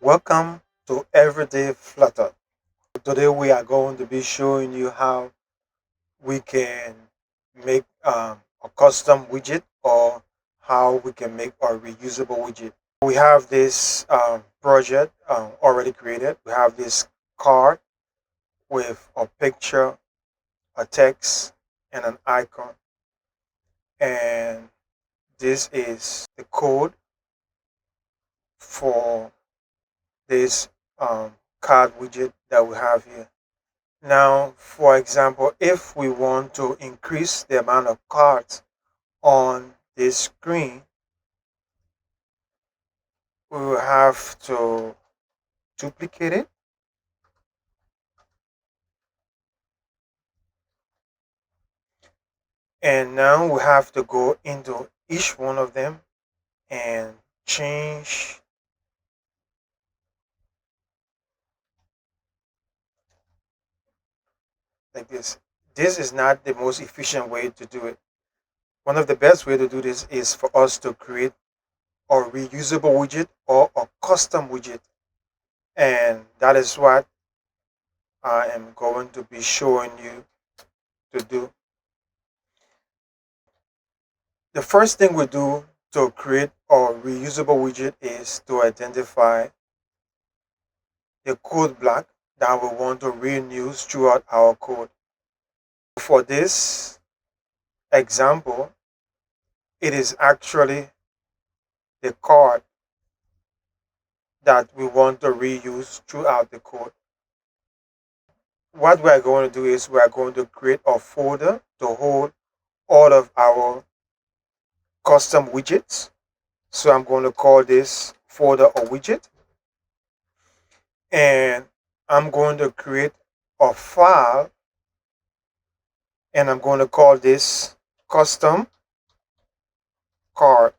Welcome to Everyday Flutter. Today we are going to be showing you how we can make a custom widget or how we can make a reusable widget. We have this project already created. We have this card with a picture, a text, and an icon. And this is the code for this card widget that we have here. Now, for example, if we want to increase the amount of cards on this screen, we will have to duplicate it. And now we have to go into each one of them and change like this. This is not the most efficient way to do it. One of the best way to do this is for us to create a reusable widget or a custom widget. And that is what I am going to be showing you to do. The first thing we do to create a reusable widget is to identify the code block that we want to reuse throughout our code. For this example, it is actually the card that we want to reuse throughout the code. What we are going to do is we are going to create a folder to hold all of our custom widgets. So I'm going to call this folder a widget. And I'm going to create a file and I'm going to call this custom card.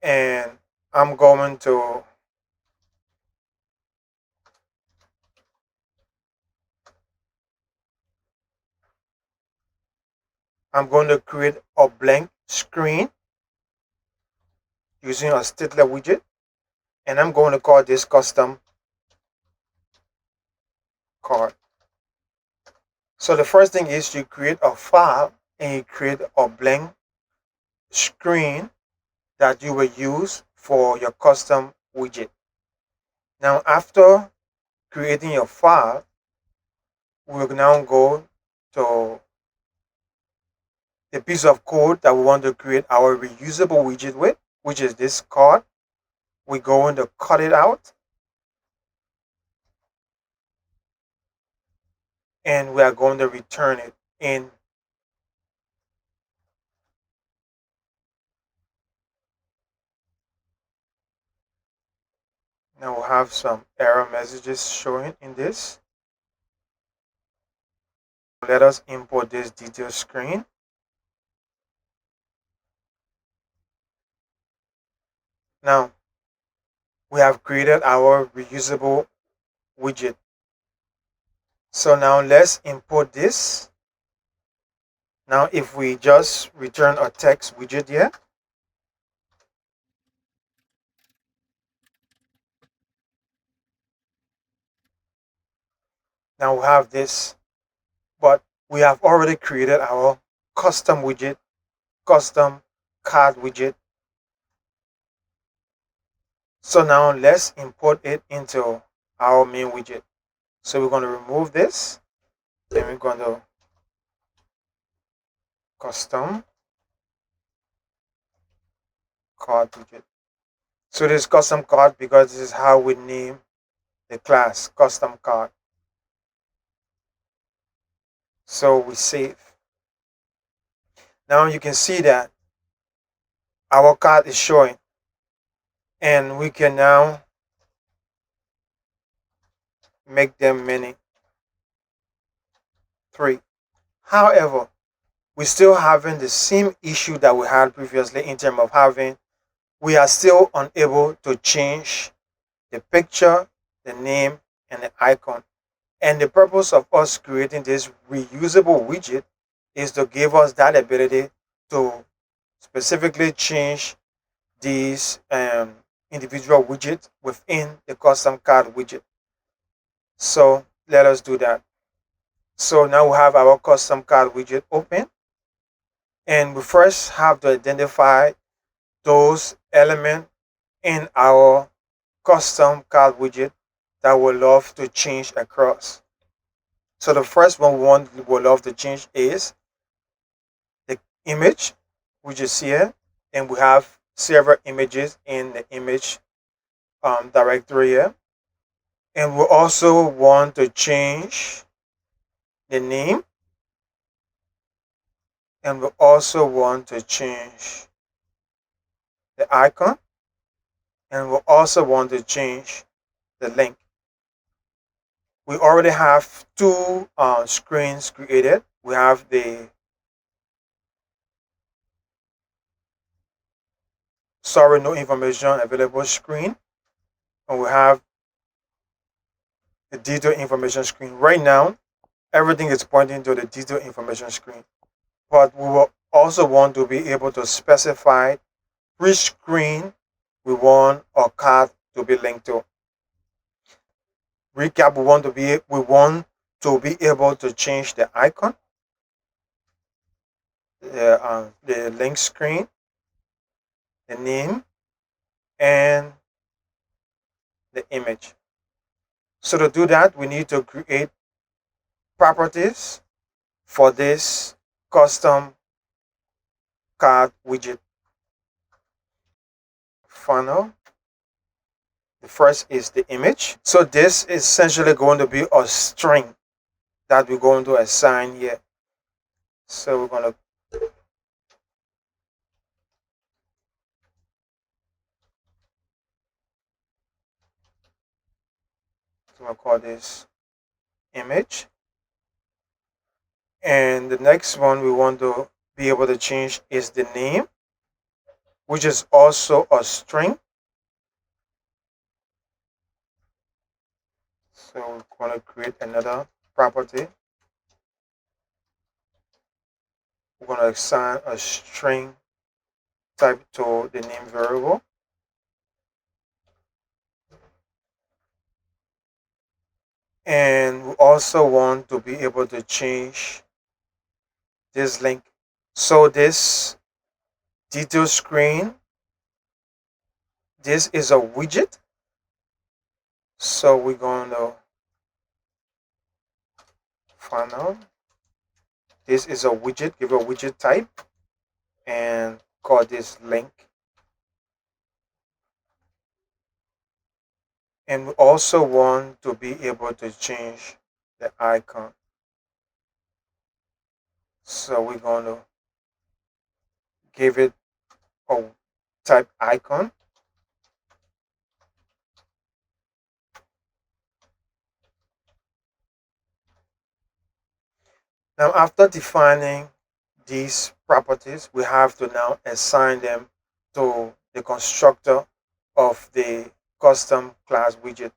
And I'm going to create a blank screen using a stateless widget, and I'm going to call this custom card. So the first thing is you create a file and you create a blank screen that you will use for your custom widget. Now, after creating your file, we'll now go to the piece of code that we want to create our reusable widget with, which is this card. We're going to cut it out and we are going to return it in. Now we'll have some error messages showing in this. Let us import this detail screen. Now we have created our reusable widget. So now let's import this. Now if we just return a text widget here, now we have this, but we have already created our custom widget, custom card widget. So now let's import it into our main widget. So we're going to remove this and we're going to custom card widget. So this custom card because this is how we name the class custom card. So we save. Now you can see that our card is showing and we can now make them many, 3. However, we're still having the same issue that we had previously in terms of we are still unable to change the picture, the name, and the icon. And the purpose of us creating this reusable widget is to give us that ability to specifically change these individual widgets within the custom card widget. So let us do that. So now we have our custom card widget open, and we first have to identify those elements in our custom card widget that we love to change across. So the first one we love to change is the image, which is here, and we have several images in the image directory here. And we also want to change the name, and we also want to change the icon, and we also want to change the link. We already have two screens created. We have the sorry no information available screen, and we have the detailed information screen. Right now everything is pointing to the detailed information screen, but we will also want to be able to specify which screen we want our card to be linked to. Recap: we want to be able to change the icon, the link screen, the name, and the image. So to do that, we need to create properties for this custom card widget. Funnel. The first is the image. So this is essentially going to be a string that we're going to assign here. So we're going to call this image. And the next one we want to be able to change is the name, which is also a string. So we're going to create another property. We're going to assign a string type to the name variable. And we also want to be able to change this link. So this detail screen, this is a widget. So we're going to funnel. This is a widget, give a widget type, and call this link. And we also want to be able to change the icon. So we're going to give it a type icon. Now, after defining these properties, we have to now assign them to the constructor of the custom class widget.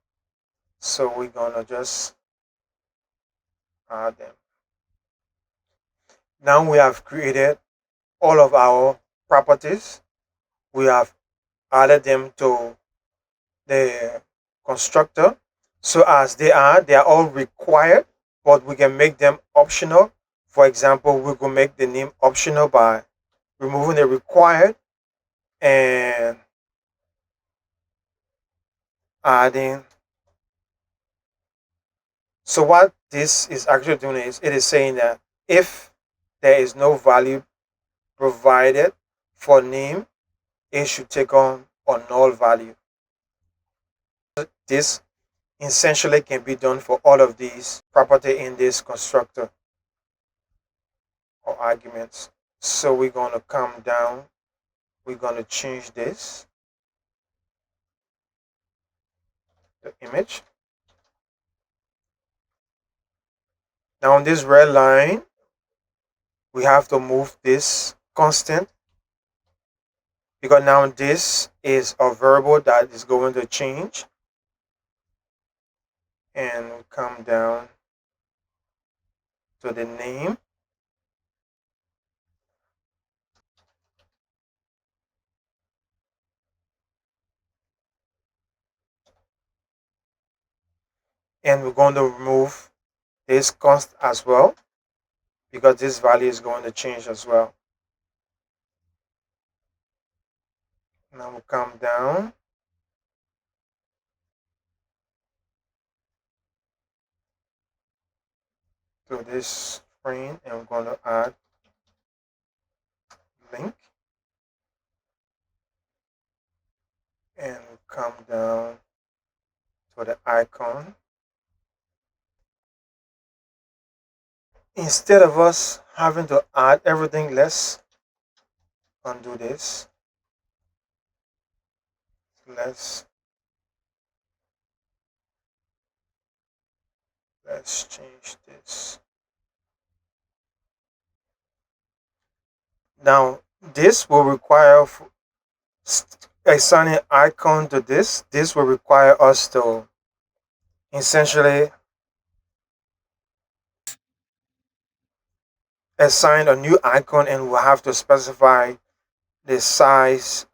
So we're going to just add them. Now we have created all of our properties. We have added them to the constructor. So as they are all required, but we can make them optional. For example, we can make the name optional by removing the required and adding. So what this is actually doing is it is saying that if there is no value provided for name, it should take on a null value. This essentially can be done for all of these property in this constructor or arguments. So we're going to come down, we're going to change this, the image. Now on this red line, we have to move this constant because now this is a variable that is going to change. And we come down to the name. And we're going to remove this const as well, because this value is going to change as well. Now we'll come down to this screen and we're going to add link, and we'll come down to the icon. Instead of us having to add everything, let's undo this. Let's change this. Now this will require assigning icon to this. This will require us to essentially assign a new icon, and we'll have to specify the size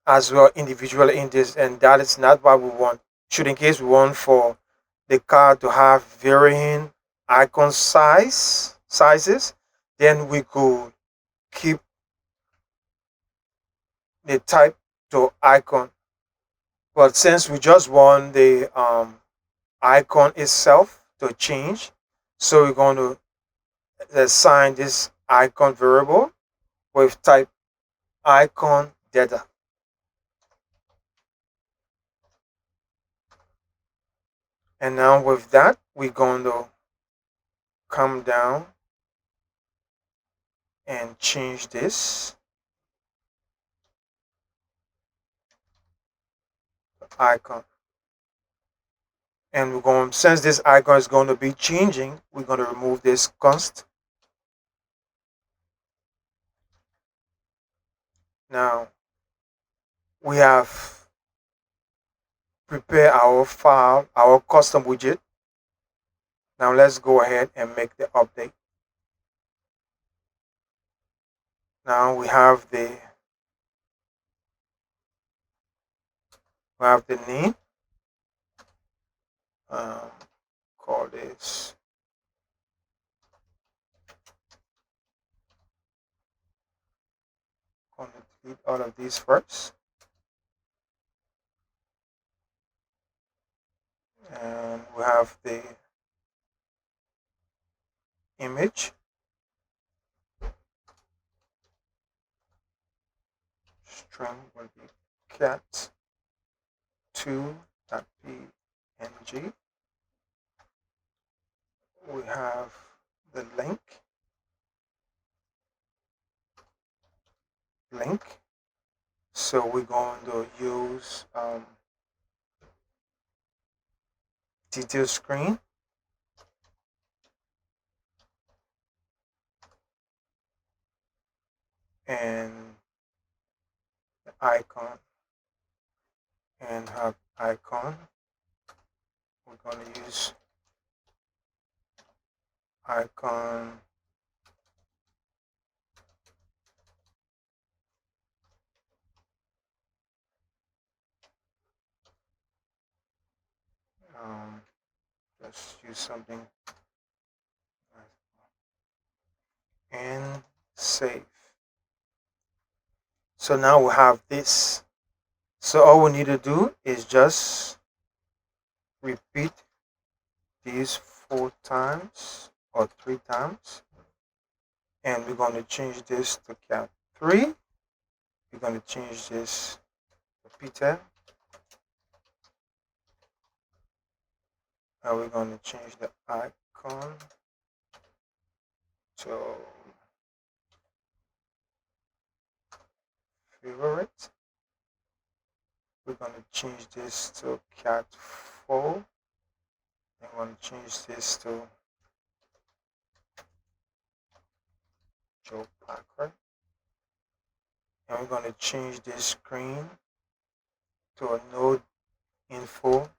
as well individually in this, and that is not what we want. Should in case we want for the card to have varying icon sizes, then we could keep the type to icon. But since we just want the icon itself to change, so we're going to assign this icon variable with type icon data. And now with that, we're going to come down and change this icon. And we're going, since this icon is going to be changing, we're going to remove this const. Now we have prepared our file, our custom widget. Now let's go ahead and make the update. Now we have the name. Um, Call this going to delete all of these first, and we have the image. String will be cat2.png. We have the link. So we're going to use detail screen, and the icon, and have icon. We're going to use icon let's use something and save. So now we have this. So all we need to do is just repeat these 4 times or 3 times, and we're going to change this to cat 3. We're going to change this to Peter, and we're going to change the icon to favorite. We're going to change this to cat 4. I'm going to change this to Joe Packer. And we're going to change this screen to a no info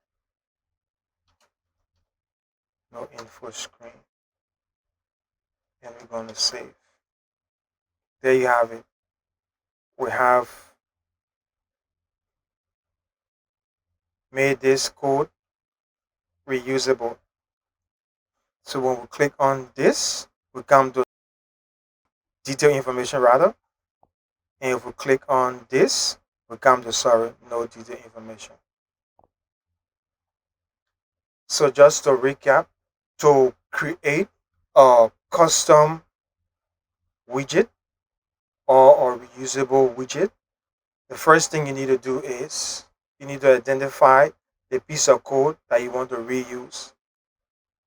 screen. And we're going to save. There you have it. We have made this code reusable. So when we click on this, we come to detail information rather. And if we click on this, we come to sorry, no detail information. So just to recap, to create a custom widget or a reusable widget, the first thing you need to do is you need to identify the piece of code that you want to reuse.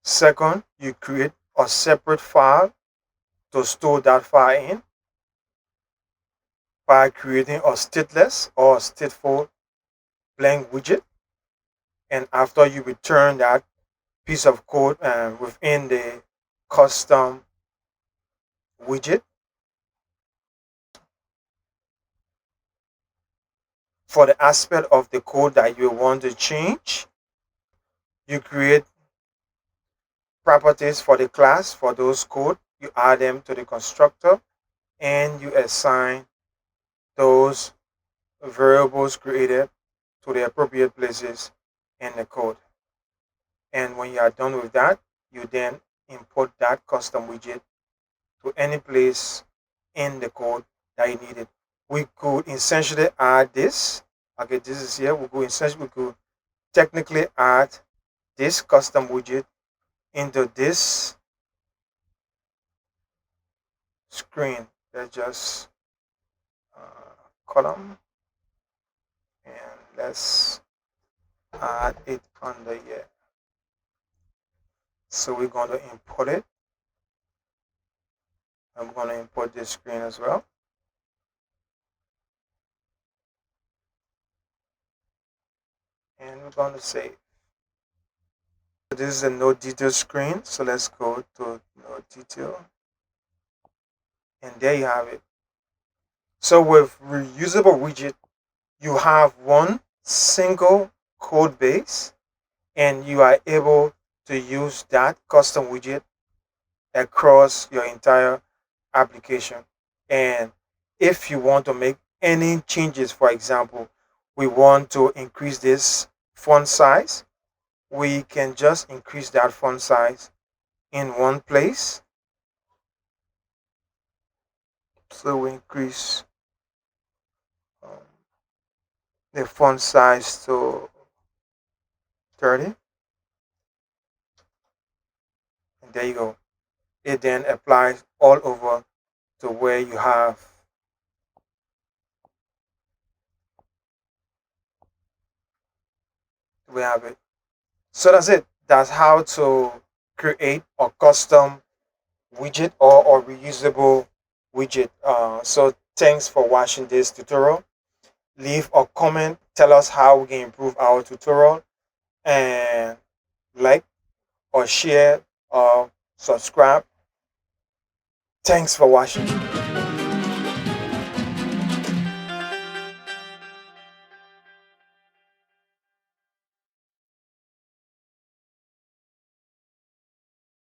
Second, you create a separate file to store that file in by creating a stateless or stateful blank widget. And after you return that piece of code within the custom widget, for the aspect of the code that you want to change, you create properties for the class for those code, you add them to the constructor, and you assign those variables created to the appropriate places in the code. And when you are done with that, you then import that custom widget to any place in the code that you need it. We could essentially add this. Okay, this is here. We could technically add this custom widget into this screen. Let's just column and let's add it under here. So we're going to import it. I'm going to import this screen as well. And we're going to save. So this is a no detail screen. So let's go to no detail. And there you have it. So with reusable widget, you have one single code base and you are able to use that custom widget across your entire application. And if you want to make any changes, for example, we want to increase this font size, we can just increase that font size in one place. So we increase um, the font size to 30. And there you go. It then applies all over to where we have it. So that's it. That's how to create a custom widget or reusable widget. So thanks for watching this tutorial. Leave a comment. Tell us how we can improve our tutorial and like or share or subscribe. Thanks for watching.